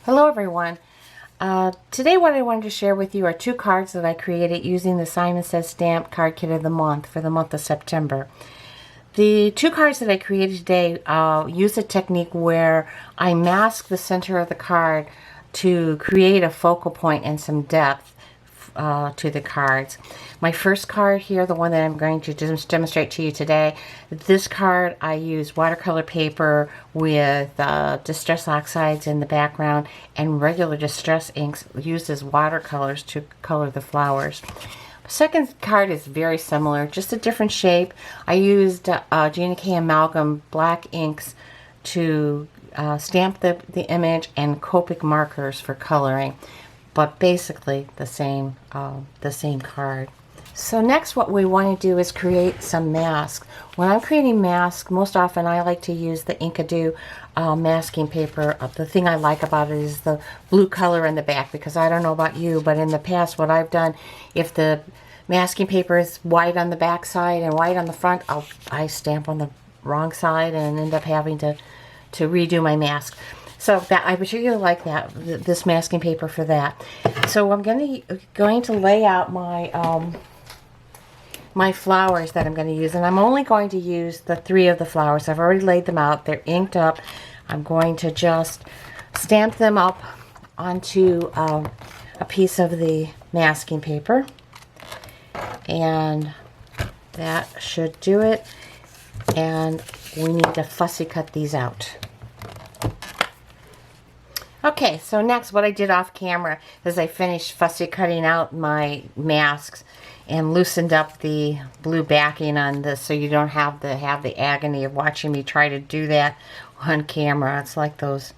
Hello everyone. Today what I wanted to share with you are two cards that I created using the Simon Says Stamp Card Kit of the month for the month of September. The two cards that I created today use a technique where I mask the center of the card to create a focal point and some depth to the cards. My first card here, the one that I'm going to demonstrate to you today, this card I use watercolor paper with distress oxides in the background and regular distress inks used as watercolors to color the flowers. The second card is very similar, just a different shape. I used Gina Amalgam black inks to stamp the image and Copic markers for coloring, but basically the same card. So next what we want to do is create some masks. When I'm creating masks, most often I like to use the Inkadinkado masking paper. The thing I like about it is the blue color in the back, because I don't know about you, but in the past what I've done, if the masking paper is white on the back side and white on the front, I stamp on the wrong side and end up having to redo my mask. So that I particularly like this masking paper for that. So I'm going to lay out my my flowers that I'm going to use, and I'm only going to use the 3 of the flowers. I've already laid them out. They're inked up. I'm going to just stamp them up onto a piece of the masking paper, and that should do it. And we need to fussy cut these out. Okay, so next what I did off camera is I finished fussy cutting out my masks and loosened up the blue backing on this, so you don't have the agony of watching me try to do that on camera. It's like those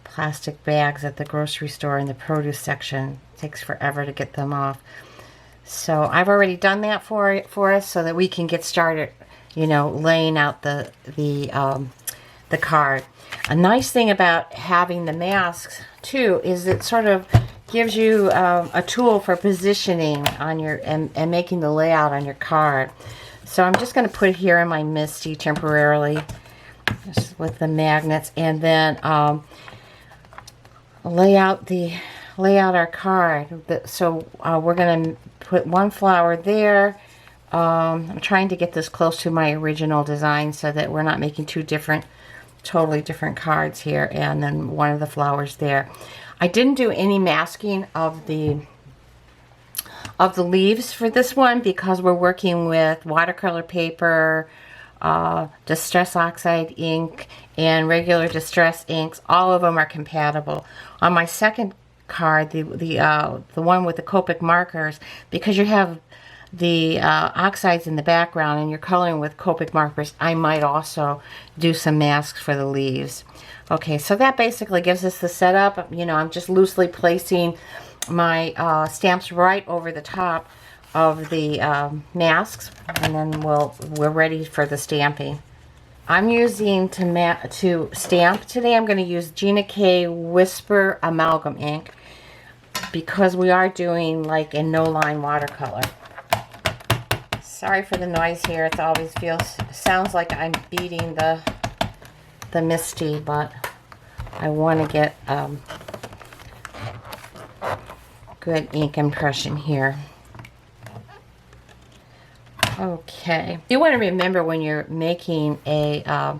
plastic bags at the grocery store in the produce section. It takes forever to get them off. So I've already done that for us so that we can get started, you know, laying out the card. A nice thing about having the masks too is it sort of gives you a tool for positioning on your and making the layout on your card. So I'm just going to put it here in my MISTI temporarily, just with the magnets, and then lay out our card. So we're going to put one flower there. I'm trying to get this close to my original design so that we're not making two totally different cards here, and then one of the flowers there. I didn't do any masking of the leaves for this one because we're working with watercolor paper, distress oxide ink, and regular distress inks. All of them are compatible. On my second card, the one with the Copic markers, because you have the oxides in the background and you're coloring with Copic markers, I might also do some masks for the leaves. Okay, so that basically gives us the setup. You know, I'm just loosely placing my stamps right over the top of the masks, and then we're ready for the stamping. I'm using to stamp today. I'm going to use Gina K Whisper Amalgam ink because we are doing like a no-line watercolor. Sorry for the noise here. It always sounds like I'm beating the MISTI, but I want to get good ink impression here. Okay. You want to remember when you're making a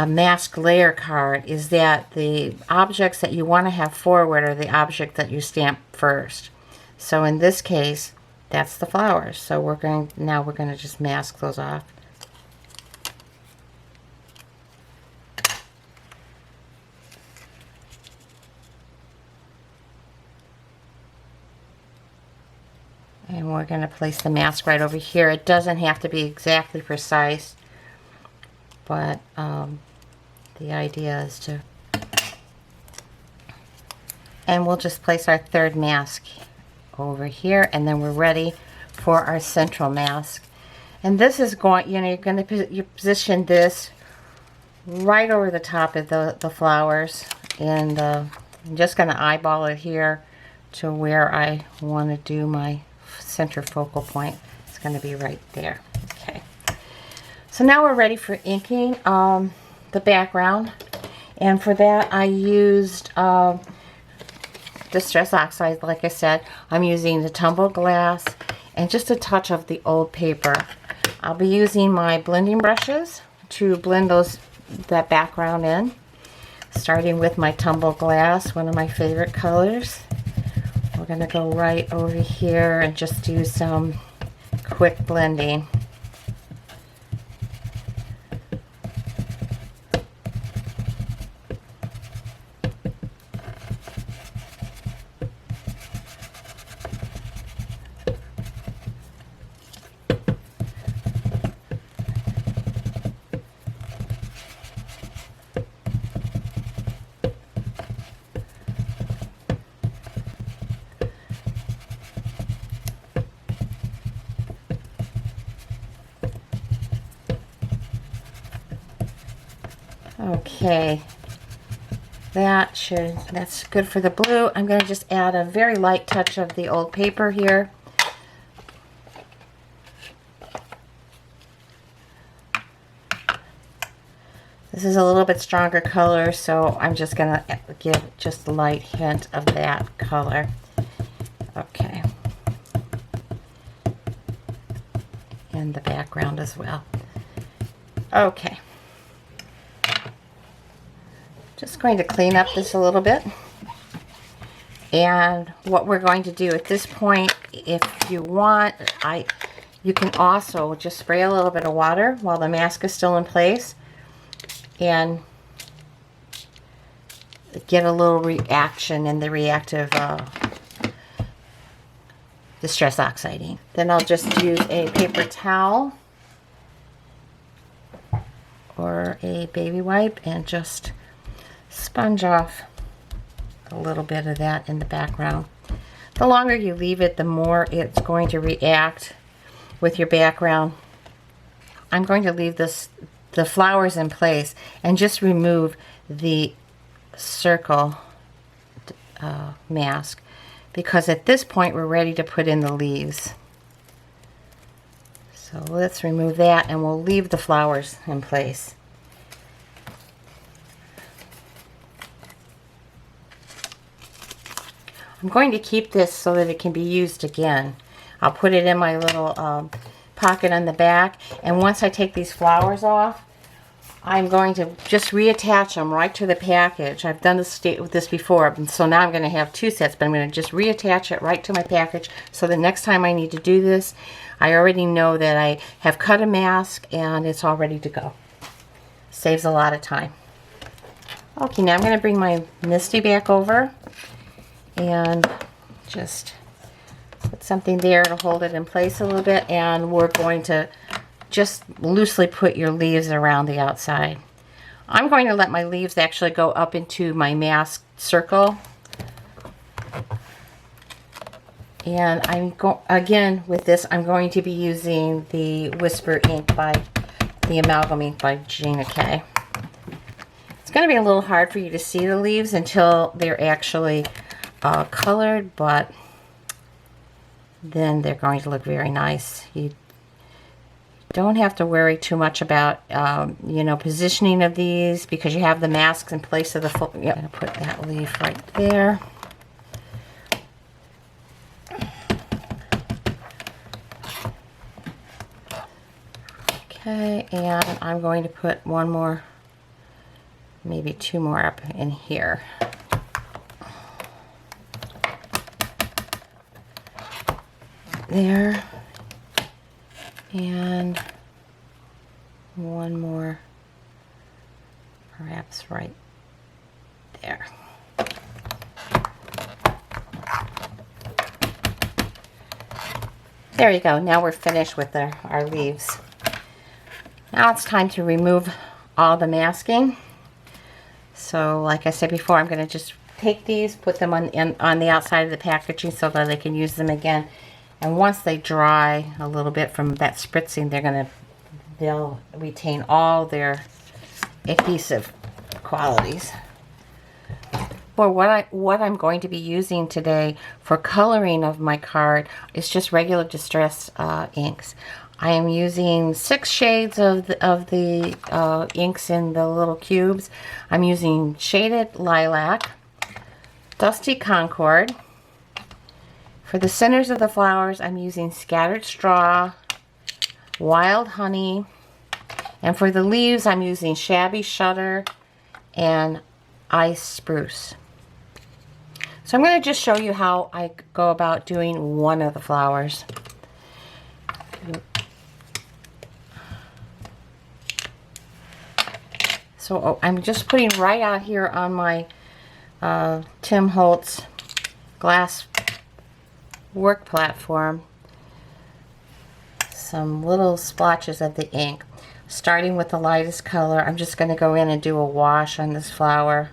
mask layer card is that the objects that you want to have forward are the object that you stamp first. So in this case, that's the flowers. So we're going to just mask those off. And we're going to place the mask right over here. It doesn't have to be exactly precise, but the idea is to... And we'll just place our third mask over here, and then we're ready for our central mask. And this is going, you know, you're going to position this right over the top of the flowers, and I'm just going to eyeball it here to where I want to do my center focal point. It's going to be right there. Okay, so now we're ready for inking the background. And for that I used Distress Oxide, like I said. I'm using the Tumbled glass and just a touch of the old paper. I'll be using my blending brushes to blend that background in. Starting with my Tumbled glass, one of my favorite colors. We're going to go right over here and just do some quick blending. Okay, that's good for the blue. I'm going to just add a very light touch of the old paper here. This is a little bit stronger color, so I'm just going to give just a light hint of that color. Okay. And the background as well. Okay. Just going to clean up this a little bit. And what we're going to do at this point, if you want, you can also just spray a little bit of water while the mask is still in place and get a little reaction in the reactive Distress Oxide ink. Then I'll just use a paper towel or a baby wipe and just sponge off a little bit of that in the background. The longer you leave it, the more it's going to react with your background. I'm going to leave the flowers in place and just remove the circle mask, because at this point we're ready to put in the leaves. So let's remove that and we'll leave the flowers in place. I'm going to keep this so that it can be used again. I'll put it in my little pocket on the back, and once I take these flowers off, I'm going to just reattach them right to the package. I've done this before, so now I'm going to have two sets, but I'm going to just reattach it right to my package so the next time I need to do this, I already know that I have cut a mask and it's all ready to go. Saves a lot of time. Okay, now I'm going to bring my Misty back over and just put something there to hold it in place a little bit, and we're going to just loosely put your leaves around the outside. I'm going to let my leaves actually go up into my mask circle, and again with this I'm going to be using the Whisper ink by the Amalgam ink by Gina K. It's going to be a little hard for you to see the leaves until they're actually colored, but then they're going to look very nice. You don't have to worry too much about positioning of these, because you have the masks in place of the full. Yeah, I'm going to put that leaf right there. Okay, and I'm going to put one more, maybe two more up in here. There, and one more perhaps right there. There you go. Now we're finished with our leaves. Now it's time to remove all the masking. So like I said before, I'm going to just take these, put them on the outside of the packaging so that I can use them again. And once they dry a little bit from that spritzing, they'll retain all their adhesive qualities. For what I'm going to be using today for coloring of my card is just regular Distress inks. I am using 6 shades of the inks in the little cubes. I'm using Shaded Lilac, Dusty Concord. For the centers of the flowers, I'm using Scattered Straw, Wild Honey, and for the leaves, I'm using Shabby Shutter and Ice Spruce. So I'm going to just show you how I go about doing one of the flowers. So I'm just putting right out here on my Tim Holtz glass work platform some little splotches of the ink. Starting with the lightest color, I'm just going to go in and do a wash on this flower.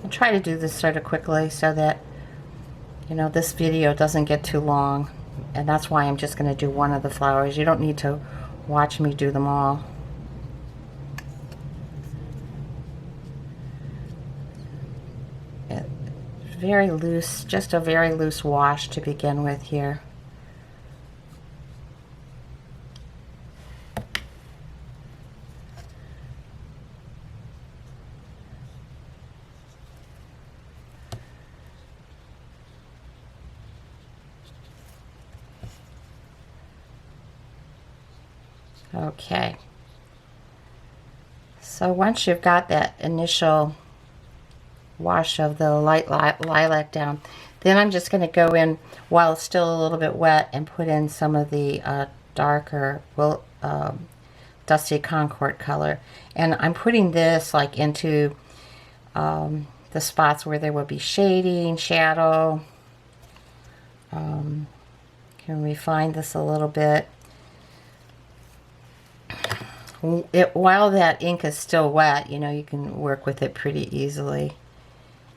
I'll try to do this sort of quickly so that, you know, this video doesn't get too long. And that's why I'm just going to do one of the flowers. You don't need to watch me do them all. Very loose, just a very loose wash to begin with here. Okay. So once you've got that initial wash of the light lilac down, then I'm just going to go in while it's still a little bit wet and put in some of the darker Dusty Concord color. And I'm putting this like into the spots where there will be shading, shadow. Can refine this a little bit. While that ink is still wet, you know, you can work with it pretty easily.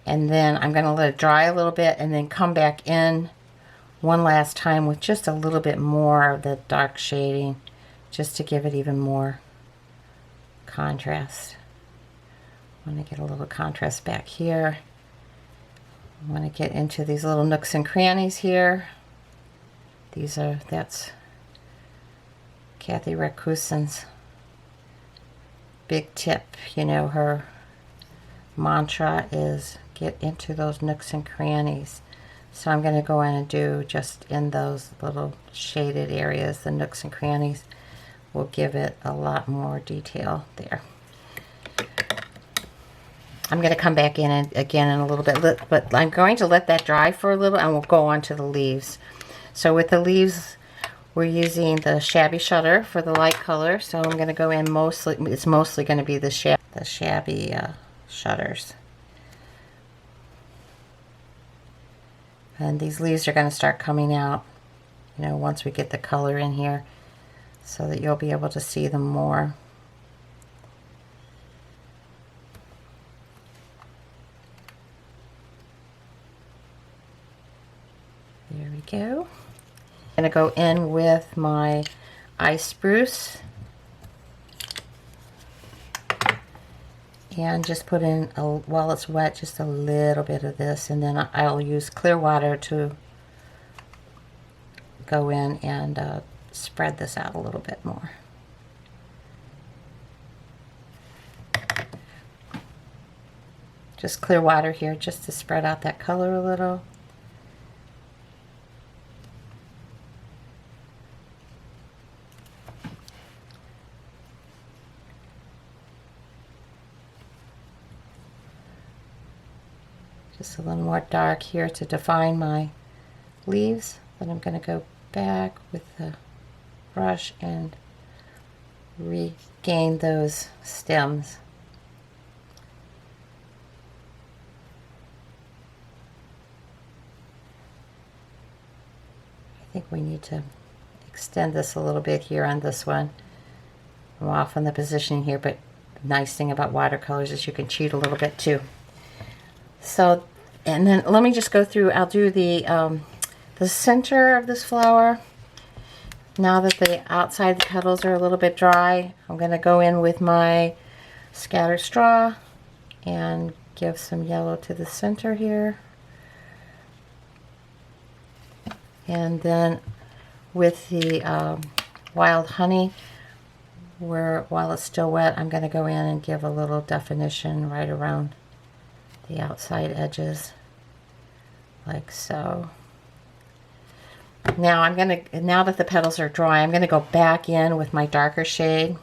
And then I'm going to let it dry a little bit and then come back in one last time with just a little bit more of the dark shading, just to give it even more contrast. I want to get a little contrast back here. I want to get into these little nooks and crannies here. That's Kathy Racusin's big tip. You know, her mantra is get into those nooks and crannies. So I'm going to go in and do just in those little shaded areas, the nooks and crannies will give it a lot more detail there. I'm going to come back in again in a little bit, but I'm going to let that dry for a little and we'll go on to the leaves. So with the leaves, we're using the Shabby Shutter for the light color. So I'm going to go in it's mostly going to be the Shabby shutters. And these leaves are going to start coming out, you know, once we get the color in here, so that you'll be able to see them more. There we go. I'm going to go in with my Ice Spruce and just put in, while it's wet, just a little bit of this, and then I'll use clear water to go in and spread this out a little bit more. Just clear water here just to spread out that color a little. Just a little more dark here to define my leaves. Then I'm going to go back with the brush and regain those stems. I think we need to extend this a little bit here on this one. I'm off on the positioning here, but the nice thing about watercolors is you can cheat a little bit too. So, and then let me just go through, I'll do the center of this flower. Now that the outside the petals are a little bit dry, I'm going to go in with my Scattered Straw and give some yellow to the center here. And then with the wild honey, while it's still wet, I'm going to go in and give a little definition right around the outside edges, like so. Now now that the petals are dry, I'm going to go back in with my darker shade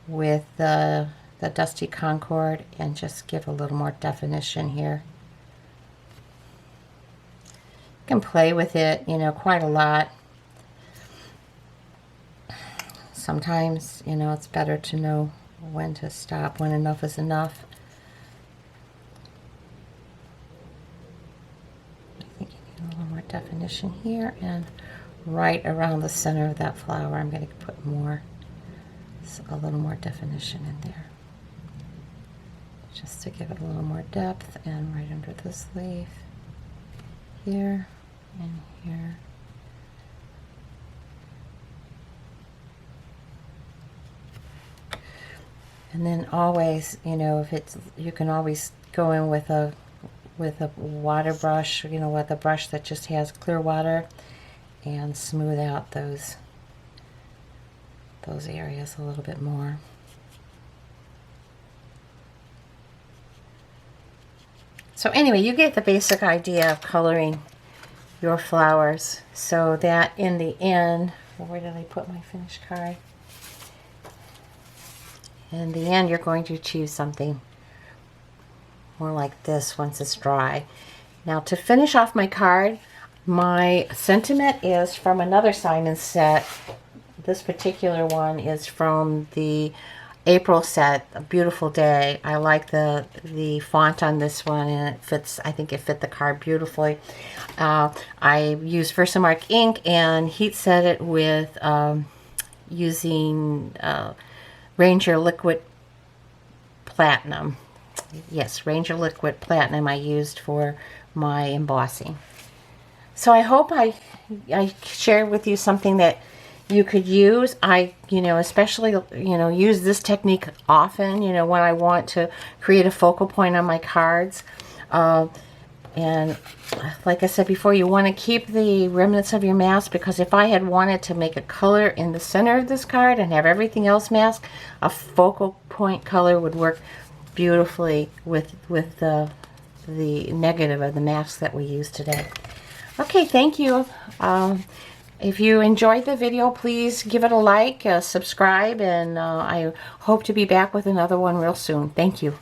with the Dusty Concord and just give a little more definition here. You can play with it, you know, quite a lot. Sometimes, you know, it's better to know when to stop, when enough is enough. I think you need a little more definition here, and right around the center of that flower I'm going to put a little more definition in there, just to give it a little more depth, and right under this leaf here and here. And then always, you know, you can always go in with a water brush, you know, with a brush that just has clear water, and smooth out those areas a little bit more. So anyway, you get the basic idea of coloring your flowers, so that in the end, where did I put my finished card? In the end, you're going to achieve something more like this once it's dry. Now, to finish off my card, my sentiment is from another Simon set. This particular one is from the April set, A Beautiful Day. I like the font on this one, and it fits. I think it fit the card beautifully. I used Versamark ink and heat set it with using Ranger Liquid Platinum. Yes, Ranger Liquid Platinum I used for my embossing. So I hope I shared with you something that you could use. Especially, use this technique often, when I want to create a focal point on my cards. And like I said before, you want to keep the remnants of your mask, because if I had wanted to make a color in the center of this card and have everything else masked, a focal point color would work beautifully with the negative of the mask that we use today. Okay, thank you. If you enjoyed the video, please give it a like, subscribe, and I hope to be back with another one real soon. Thank you.